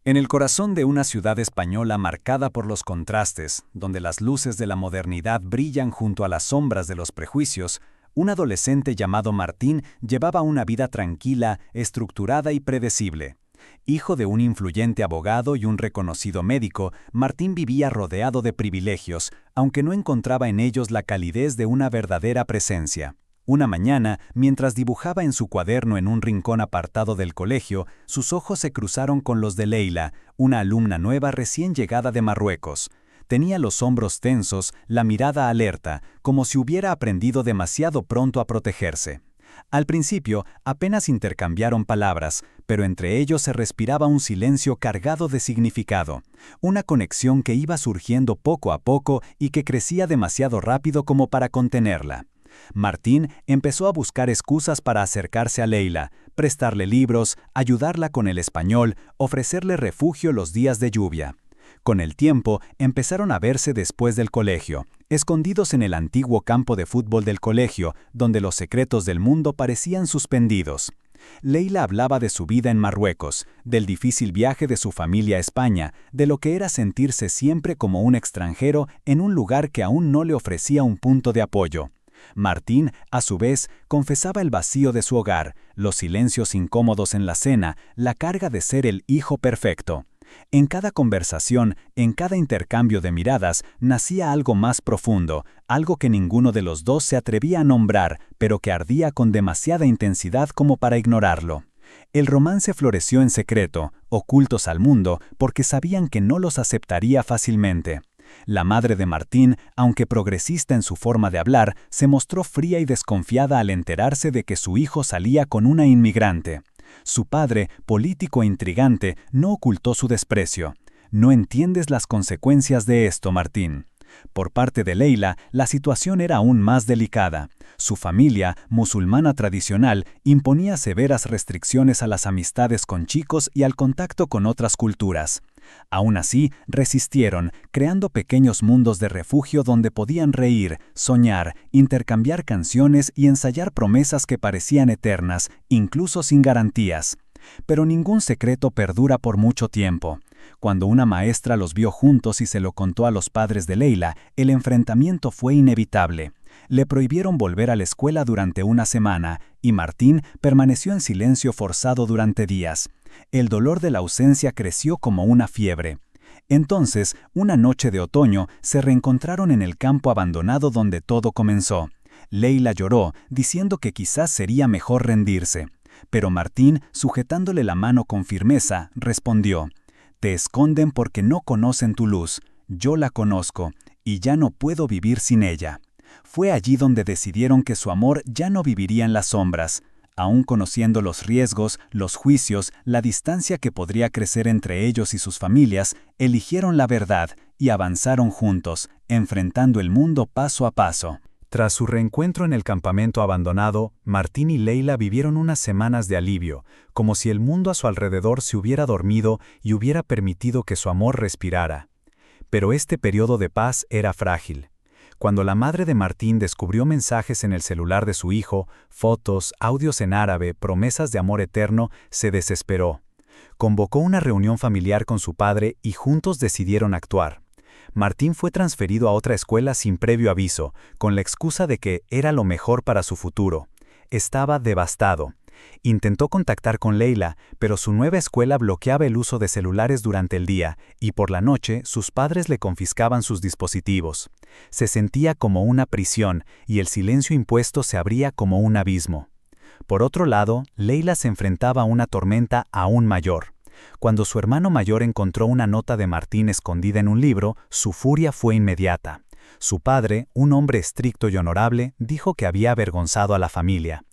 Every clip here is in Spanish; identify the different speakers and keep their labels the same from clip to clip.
Speaker 1: En el corazón de una ciudad española marcada por los contrastes, donde las luces de la modernidad brillan junto a las sombras de los prejuicios, un adolescente llamado Martín llevaba una vida tranquila, estructurada y predecible. Hijo de un influyente abogado y un reconocido médico, Martín vivía rodeado de privilegios, aunque no encontraba en ellos la calidez de una verdadera presencia. Una mañana, mientras dibujaba en su cuaderno en un rincón apartado del colegio, sus ojos se cruzaron con los de Leila, una alumna nueva recién llegada de Marruecos. Tenía los hombros tensos, la mirada alerta, como si hubiera aprendido demasiado pronto a protegerse. Al principio, apenas intercambiaron palabras, pero entre ellos se respiraba un silencio cargado de significado, una conexión que iba surgiendo poco a poco y que crecía demasiado rápido como para contenerla. Martín empezó a buscar excusas para acercarse a Leila, prestarle libros, ayudarla con el español, ofrecerle refugio los días de lluvia. Con el tiempo, empezaron a verse después del colegio, escondidos en el antiguo campo de fútbol del colegio, donde los secretos del mundo parecían suspendidos. Leila hablaba de su vida en Marruecos, del difícil viaje de su familia a España, de lo que era sentirse siempre como un extranjero en un lugar que aún no le ofrecía un punto de apoyo. Martín, a su vez, confesaba el vacío de su hogar, los silencios incómodos en la cena, la carga de ser el hijo perfecto. En cada conversación, en cada intercambio de miradas, nacía algo más profundo, algo que ninguno de los dos se atrevía a nombrar, pero que ardía con demasiada intensidad como para ignorarlo. El romance floreció en secreto, ocultos al mundo, porque sabían que no los aceptaría fácilmente. La madre de Martín, aunque progresista en su forma de hablar, se mostró fría y desconfiada al enterarse de que su hijo salía con una inmigrante. Su padre, político e intrigante, no ocultó su desprecio. «No entiendes las consecuencias de esto, Martín». Por parte de Leila, la situación era aún más delicada. Su familia, musulmana tradicional, imponía severas restricciones a las amistades con chicos y al contacto con otras culturas. Aún así, resistieron, creando pequeños mundos de refugio donde podían reír, soñar, intercambiar canciones y ensayar promesas que parecían eternas, incluso sin garantías. Pero ningún secreto perdura por mucho tiempo. Cuando una maestra los vio juntos y se lo contó a los padres de Leila, el enfrentamiento fue inevitable. Le prohibieron volver a la escuela durante una semana, y Martín permaneció en silencio forzado durante días. El dolor de la ausencia creció como una fiebre. Entonces, una noche de otoño, se reencontraron en el campo abandonado donde todo comenzó. Leila lloró, diciendo que quizás sería mejor rendirse. Pero Martín, sujetándole la mano con firmeza, respondió: «Te esconden porque no conocen tu luz. Yo la conozco, y ya no puedo vivir sin ella». Fue allí donde decidieron que su amor ya no viviría en las sombras. Aún conociendo los riesgos, los juicios, la distancia que podría crecer entre ellos y sus familias, eligieron la verdad y avanzaron juntos, enfrentando el mundo paso a paso. Tras su reencuentro en el campamento abandonado, Martín y Leila vivieron unas semanas de alivio, como si el mundo a su alrededor se hubiera dormido y hubiera permitido que su amor respirara. Pero este periodo de paz era frágil. Cuando la madre de Martín descubrió mensajes en el celular de su hijo, fotos, audios en árabe, promesas de amor eterno, se desesperó. Convocó una reunión familiar con su padre y juntos decidieron actuar. Martín fue transferido a otra escuela sin previo aviso, con la excusa de que era lo mejor para su futuro. Estaba devastado. Intentó contactar con Leila, pero su nueva escuela bloqueaba el uso de celulares durante el día, y por la noche sus padres le confiscaban sus dispositivos. Se sentía como una prisión, y el silencio impuesto se abría como un abismo. Por otro lado, Leila se enfrentaba a una tormenta aún mayor. Cuando su hermano mayor encontró una nota de Martín escondida en un libro, su furia fue inmediata. Su padre, un hombre estricto y honorable, dijo que había avergonzado a la familia.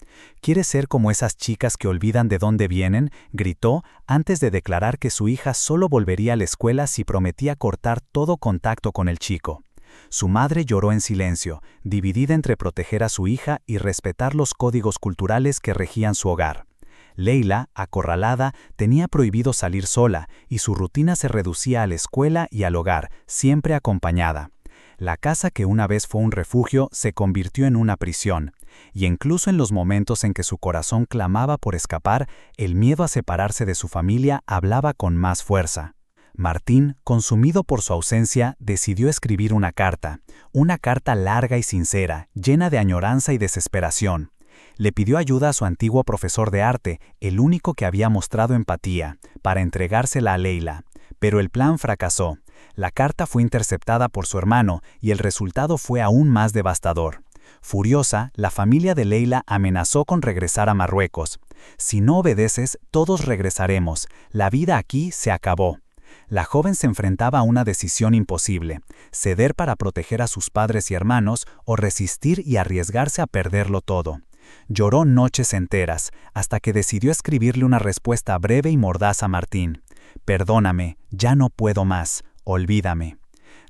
Speaker 1: «¿Quieres ser como esas chicas que olvidan de dónde vienen?», gritó antes de declarar que su hija solo volvería a la escuela si prometía cortar todo contacto con el chico. Su madre lloró en silencio, dividida entre proteger a su hija y respetar los códigos culturales que regían su hogar. Leila, acorralada, tenía prohibido salir sola, y su rutina se reducía a la escuela y al hogar, siempre acompañada. La casa que una vez fue un refugio se convirtió en una prisión.
Speaker 2: Y incluso en los momentos en que su corazón clamaba por escapar, el miedo a separarse de su familia hablaba con más fuerza. Martín, consumido por su ausencia, decidió escribir una carta larga y sincera, llena de añoranza y desesperación. Le pidió ayuda a su antiguo profesor de arte, el único que había mostrado empatía, para entregársela a Leila. Pero el plan fracasó. La carta fue interceptada por su hermano y el resultado fue aún más devastador. Furiosa, la familia de Leila amenazó con regresar a Marruecos. «Si no obedeces, todos regresaremos. La vida aquí se acabó». La joven se enfrentaba a una decisión imposible: ceder para proteger a sus padres y hermanos o resistir y arriesgarse a perderlo todo. Lloró noches enteras, hasta que decidió escribirle una respuesta breve y mordaz a Martín: «Perdóname, ya no puedo más, olvídame».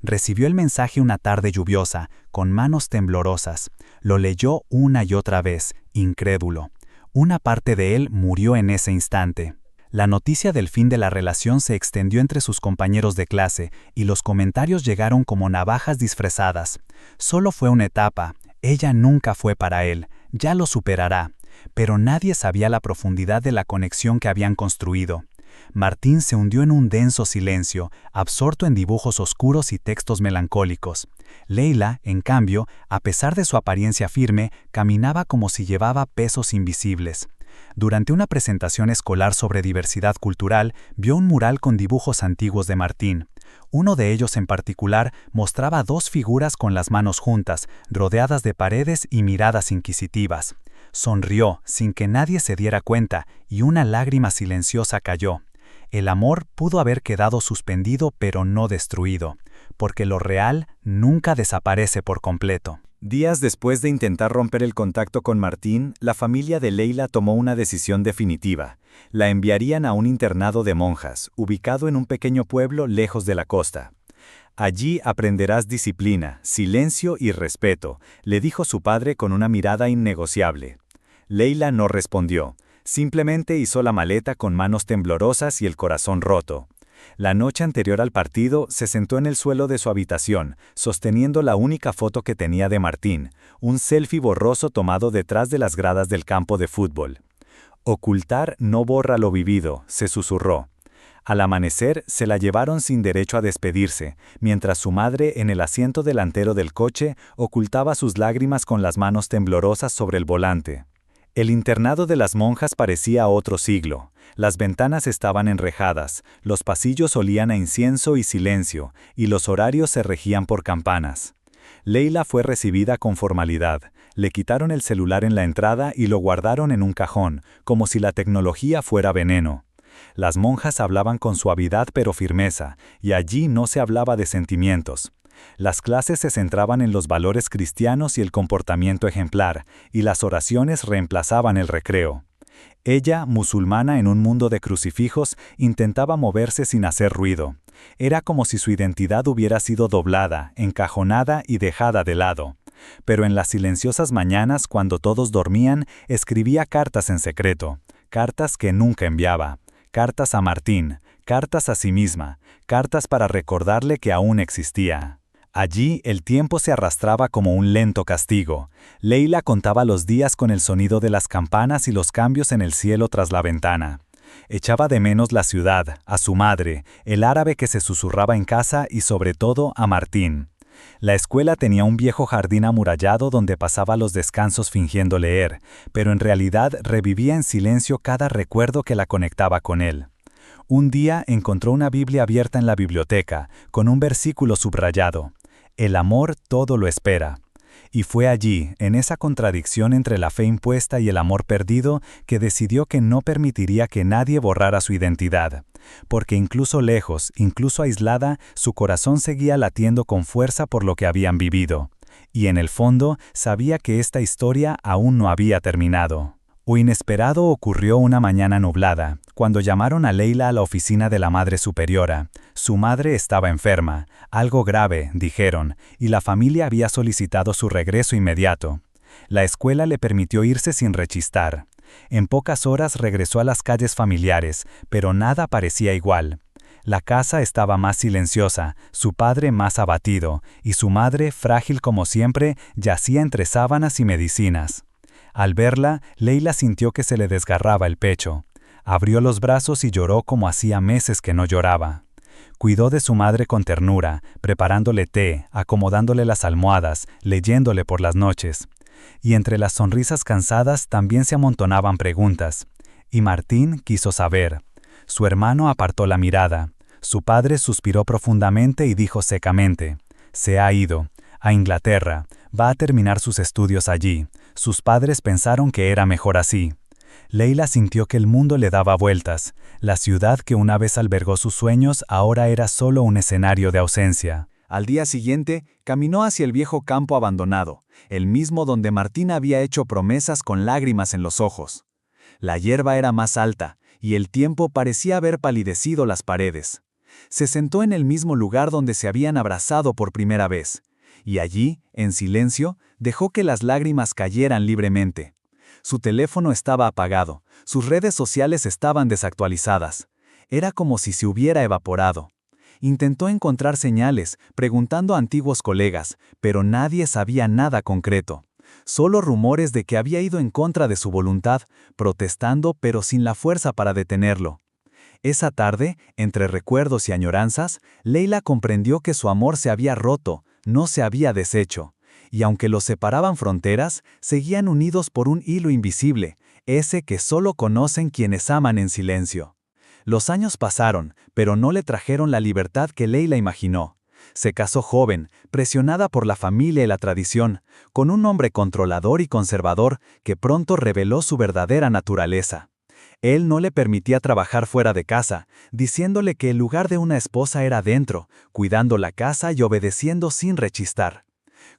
Speaker 2: Recibió el mensaje una tarde lluviosa, con manos temblorosas. Lo leyó una y otra vez, incrédulo. Una parte de él murió en ese instante. La noticia del fin de la relación se extendió entre sus compañeros de clase y los comentarios llegaron como navajas disfrazadas. Solo fue una etapa, ella nunca fue para él, ya lo superará. Pero nadie sabía la profundidad de la conexión que habían construido. Martín se hundió en un denso silencio, absorto en dibujos oscuros y textos melancólicos. Leila, en cambio, a pesar de su apariencia firme, caminaba como si llevaba pesos invisibles. Durante una presentación escolar sobre diversidad cultural, vio un mural con dibujos antiguos de Martín. Uno de ellos en particular mostraba dos figuras con las manos juntas, rodeadas de paredes y miradas inquisitivas. Sonrió sin que nadie se diera cuenta y una lágrima silenciosa cayó. El amor pudo haber quedado suspendido pero no destruido, porque lo real nunca desaparece por completo.
Speaker 1: Días después de intentar romper el contacto con Martín, la familia de Leila tomó una decisión definitiva. La enviarían a un internado de monjas, ubicado en un pequeño pueblo lejos de la costa. «Allí aprenderás disciplina, silencio y respeto», le dijo su padre con una mirada innegociable. Leila no respondió, simplemente hizo la maleta con manos temblorosas y el corazón roto. La noche anterior al partido se sentó en el suelo de su habitación, sosteniendo la única foto que tenía de Martín, un selfie borroso tomado detrás de las gradas del campo de fútbol. «Ocultar no borra lo vivido», se susurró. Al amanecer se la llevaron sin derecho a despedirse, mientras su madre en el asiento delantero del coche ocultaba sus lágrimas con las manos temblorosas sobre el volante. El internado de las monjas parecía otro siglo. Las ventanas estaban enrejadas, los pasillos olían a incienso y silencio, y los horarios se regían por campanas. Leila fue recibida con formalidad. Le quitaron el celular en la entrada y lo guardaron en un cajón, como si la tecnología fuera veneno. Las monjas hablaban con suavidad pero firmeza, y allí no se hablaba de sentimientos. Las clases se centraban en los valores cristianos y el comportamiento ejemplar, y las oraciones reemplazaban el recreo. Ella, musulmana en un mundo de crucifijos, intentaba moverse sin hacer ruido. Era como si su identidad hubiera sido doblada, encajonada y dejada de lado. Pero en las silenciosas mañanas, cuando todos dormían, escribía cartas en secreto, cartas que nunca enviaba, cartas a Martín, cartas a sí misma, cartas para recordarle que aún existía. Allí el tiempo se arrastraba como un lento castigo. Leila contaba los días con el sonido de las campanas y los cambios en el cielo tras la ventana. Echaba de menos la ciudad, a su madre, el árabe que se susurraba en casa y sobre todo a Martín. La escuela tenía un viejo jardín amurallado donde pasaba los descansos fingiendo leer, pero en realidad revivía en silencio cada recuerdo que la conectaba con él. Un día encontró una Biblia abierta en la biblioteca, con un versículo subrayado: «El amor todo lo espera». Y fue allí, en esa contradicción entre la fe impuesta y el amor perdido, que decidió que no permitiría que nadie borrara su identidad. Porque incluso lejos, incluso aislada, su corazón seguía latiendo con fuerza por lo que habían vivido. Y en el fondo, sabía que esta historia aún no había terminado. Lo inesperado ocurrió una mañana nublada, cuando llamaron a Leila a la oficina de la Madre Superiora. Su madre estaba enferma, algo grave, dijeron, y la familia había solicitado su regreso inmediato. La escuela le permitió irse sin rechistar. En pocas horas regresó a las calles familiares, pero nada parecía igual. La casa estaba más silenciosa, su padre más abatido, y su madre, frágil como siempre, yacía entre sábanas y medicinas.
Speaker 2: Al verla, Leila sintió que se le desgarraba el pecho. Abrió los brazos y lloró como hacía meses que no lloraba. Cuidó de su madre con ternura, preparándole té, acomodándole las almohadas, leyéndole por las noches. Y entre las sonrisas cansadas también se amontonaban preguntas. Y Martín quiso saber. Su hermano apartó la mirada. Su padre suspiró profundamente y dijo secamente: «Se ha ido. A Inglaterra. Va a terminar sus estudios allí. Sus padres pensaron que era mejor así». Leila sintió que el mundo le daba vueltas. La ciudad que una vez albergó sus sueños ahora era solo un escenario de ausencia.
Speaker 1: Al día siguiente, caminó hacia el viejo campo abandonado, el mismo donde Martín había hecho promesas con lágrimas en los ojos. La hierba era más alta, y el tiempo parecía haber palidecido las paredes. Se sentó en el mismo lugar donde se habían abrazado por primera vez, y allí, en silencio, dejó que las lágrimas cayeran libremente. Su teléfono estaba apagado, sus redes sociales estaban desactualizadas. Era como si se hubiera evaporado. Intentó encontrar señales, preguntando a antiguos colegas, pero nadie sabía nada concreto. Solo rumores de que había ido en contra de su voluntad, protestando pero sin la fuerza para detenerlo. Esa tarde, entre recuerdos y añoranzas, Leila comprendió que su amor se había roto, no se había deshecho. Y aunque los separaban fronteras, seguían unidos por un hilo invisible, ese que solo conocen quienes aman en silencio. Los años pasaron, pero no le trajeron la libertad que Leila imaginó. Se casó joven, presionada por la familia y la tradición, con un hombre controlador y conservador que pronto reveló su verdadera naturaleza. Él no le permitía trabajar fuera de casa, diciéndole que el lugar de una esposa era dentro, cuidando la casa y obedeciendo sin rechistar.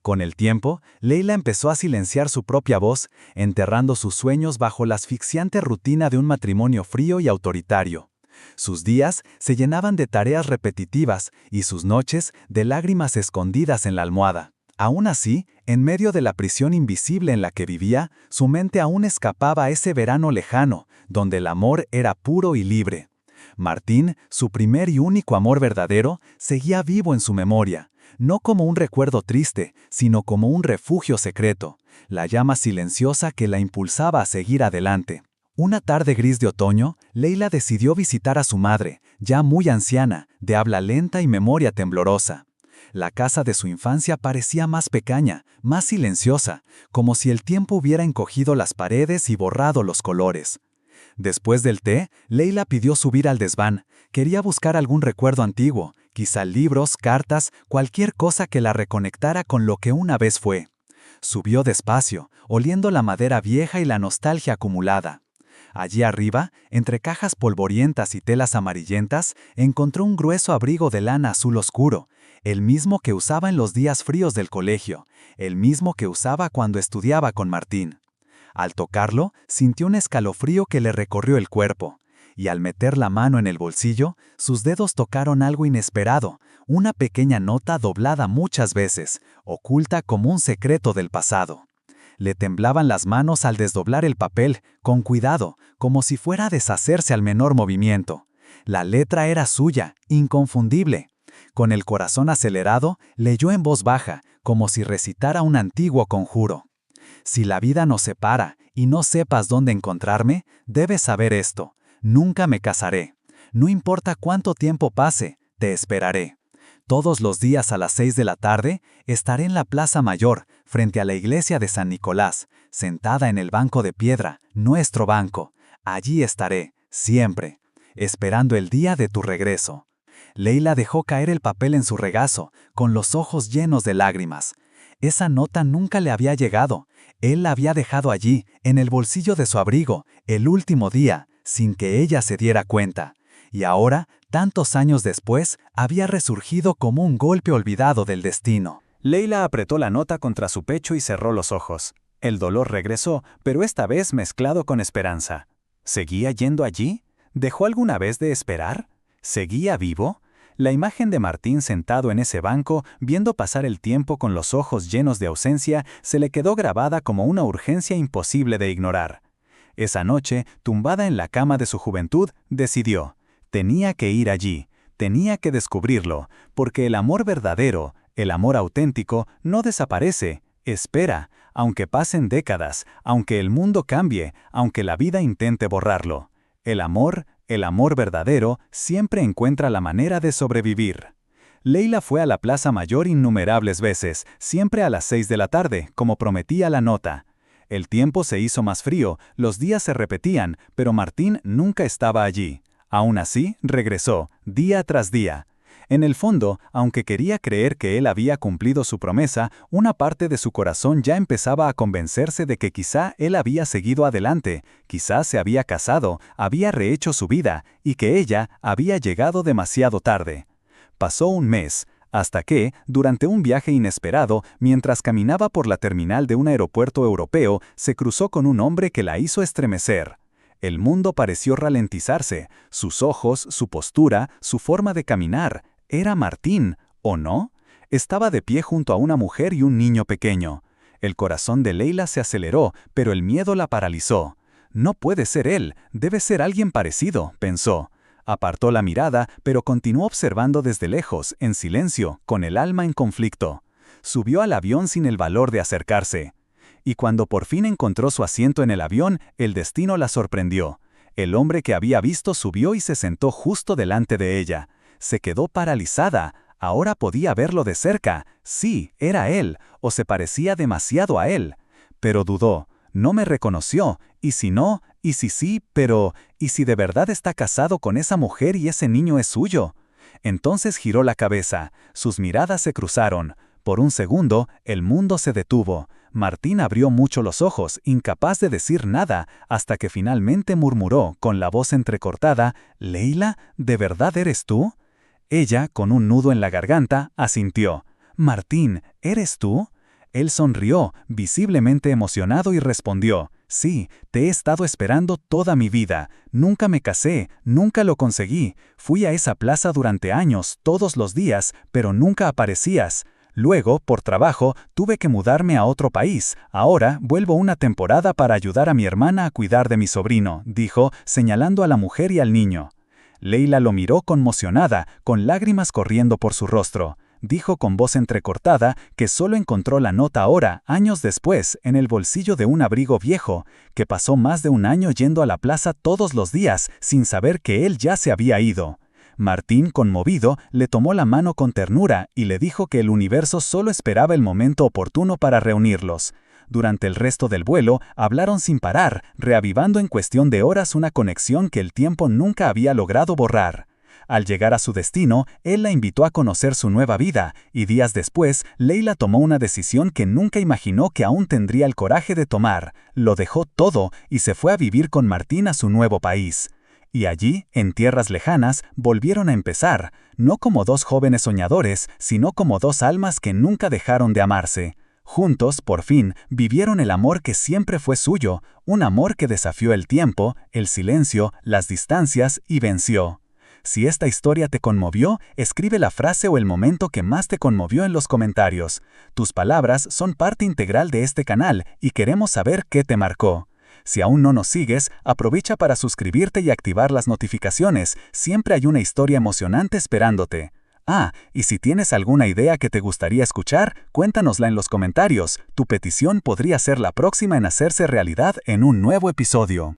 Speaker 1: Con el tiempo, Leila empezó a silenciar su propia voz, enterrando sus sueños bajo la asfixiante rutina de un matrimonio frío y autoritario. Sus días se llenaban de tareas repetitivas y sus noches de lágrimas escondidas en la almohada. Aún así, en medio de la prisión invisible en la que vivía, su mente aún escapaba a ese verano lejano, donde el amor era puro y libre. Martín, su primer y único amor verdadero, seguía vivo en su memoria, no como un recuerdo triste, sino como un refugio secreto, la llama silenciosa que la impulsaba a seguir adelante. Una tarde gris de otoño, Leila decidió visitar a su madre, ya muy anciana, de habla lenta y memoria temblorosa. La casa de su infancia parecía más pequeña, más silenciosa, como si el tiempo hubiera encogido las paredes y borrado los colores. Después del té, Leila pidió subir al desván. Quería buscar algún recuerdo antiguo, quizá libros, cartas, cualquier cosa que la reconectara con lo que una vez fue. Subió despacio, oliendo la madera vieja y la nostalgia acumulada. Allí arriba, entre cajas polvorientas y telas amarillentas, encontró un grueso abrigo de lana azul oscuro, el mismo que usaba en los días fríos del colegio, el mismo que usaba cuando estudiaba con Martín. Al tocarlo, sintió un escalofrío que le recorrió el cuerpo, y al meter la mano en el bolsillo, sus dedos tocaron algo inesperado, una pequeña nota doblada muchas veces, oculta como un secreto del pasado. Le temblaban las manos al desdoblar el papel, con cuidado, como si fuera a deshacerse al menor movimiento. La letra era suya, inconfundible. Con el corazón acelerado, leyó en voz baja, como si recitara un antiguo conjuro. Si la vida nos separa y no sepas dónde encontrarme, debes saber esto: nunca me casaré. No importa cuánto tiempo pase, te esperaré. Todos los días a las 6 de la tarde estaré en la Plaza Mayor, frente a la iglesia de San Nicolás, sentada en el banco de piedra, nuestro banco. Allí estaré, siempre, esperando el día de tu regreso. Leila dejó caer el papel en su regazo, con los ojos llenos de lágrimas. Esa nota nunca le había llegado. Él la había dejado allí, en el bolsillo de su abrigo, el último día, sin que ella se diera cuenta. Y ahora, tantos años después, había resurgido como un golpe olvidado del destino.
Speaker 2: Leila apretó la nota contra su pecho y cerró los ojos. El dolor regresó, pero esta vez mezclado con esperanza. ¿Seguía yendo allí? ¿Dejó alguna vez de esperar? ¿Seguía vivo? La imagen de Martín sentado en ese banco, viendo pasar el tiempo con los ojos llenos de ausencia, se le quedó grabada como una urgencia imposible de ignorar. Esa noche, tumbada en la cama de su juventud, decidió: tenía que ir allí, tenía que descubrirlo, porque el amor verdadero, el amor auténtico, no desaparece, espera, aunque pasen décadas, aunque el mundo cambie, aunque la vida intente borrarlo. El amor verdadero, siempre encuentra la manera de sobrevivir. Leila fue a la Plaza Mayor innumerables veces, siempre a las 6 de la tarde, como prometía la nota. El tiempo se hizo más frío, los días se repetían, pero Martín nunca estaba allí. Aún así, regresó, día tras día. En el fondo, aunque quería creer que él había cumplido su promesa, una parte de su corazón ya empezaba a convencerse de que quizá él había seguido adelante, quizá se había casado, había rehecho su vida, y que ella había llegado demasiado tarde. Pasó un mes, hasta que, durante un viaje inesperado, mientras caminaba por la terminal de un aeropuerto europeo, se cruzó con un hombre que la hizo estremecer. El mundo pareció ralentizarse, sus ojos, su postura, su forma de caminar. Era Martín, ¿o no? Estaba de pie junto a una mujer y un niño pequeño. El corazón de Leila se aceleró, pero el miedo la paralizó. No puede ser él, debe ser alguien parecido, pensó. Apartó la mirada, pero continuó observando desde lejos, en silencio, con el alma en conflicto. Subió al avión sin el valor de acercarse. Y cuando por fin encontró su asiento en el avión, el destino la sorprendió. El hombre que había visto subió y se sentó justo delante de ella. Se quedó paralizada. Ahora podía verlo de cerca. Sí, era él, o se parecía demasiado a él. Pero dudó. No me reconoció. ¿Y si no? ¿Y si sí? Pero, ¿y si de verdad está casado con esa mujer y ese niño es suyo? Entonces giró la cabeza. Sus miradas se cruzaron. Por un segundo, el mundo se detuvo. Martín abrió mucho los ojos, incapaz de decir nada, hasta que finalmente murmuró, con la voz entrecortada, «¿Leila, de verdad eres tú?» Ella, con un nudo en la garganta, asintió. «Martín, ¿eres tú?» Él sonrió, visiblemente emocionado, y respondió, «Sí, te he estado esperando toda mi vida. Nunca me casé, nunca lo conseguí. Fui a esa plaza durante años, todos los días, pero nunca aparecías. Luego, por trabajo, tuve que mudarme a otro país. Ahora vuelvo una temporada para ayudar a mi hermana a cuidar de mi sobrino», dijo, señalando a la mujer y al niño. Leila lo miró conmocionada, con lágrimas corriendo por su rostro. Dijo con voz entrecortada que solo encontró la nota ahora, años después, en el bolsillo de un abrigo viejo, que pasó más de un año yendo a la plaza todos los días, sin saber que él ya se había ido. Martín, conmovido, le tomó la mano con ternura y le dijo que el universo solo esperaba el momento oportuno para reunirlos. Durante el resto del vuelo, hablaron sin parar, reavivando en cuestión de horas una conexión que el tiempo nunca había logrado borrar. Al llegar a su destino, él la invitó a conocer su nueva vida, y días después, Leila tomó una decisión que nunca imaginó que aún tendría el coraje de tomar. Lo dejó todo y se fue a vivir con Martín a su nuevo país. Y allí, en tierras lejanas, volvieron a empezar, no como dos jóvenes soñadores, sino como dos almas que nunca dejaron de amarse. Juntos, por fin, vivieron el amor que siempre fue suyo, un amor que desafió el tiempo, el silencio, las distancias y venció. Si esta historia te conmovió, escribe la frase o el momento que más te conmovió en los comentarios. Tus palabras son parte integral de este canal y queremos saber qué te marcó. Si aún no nos sigues, aprovecha para suscribirte y activar las notificaciones. Siempre hay una historia emocionante esperándote. Y si tienes alguna idea que te gustaría escuchar, cuéntanosla en los comentarios. Tu petición podría ser la próxima en hacerse realidad en un nuevo episodio.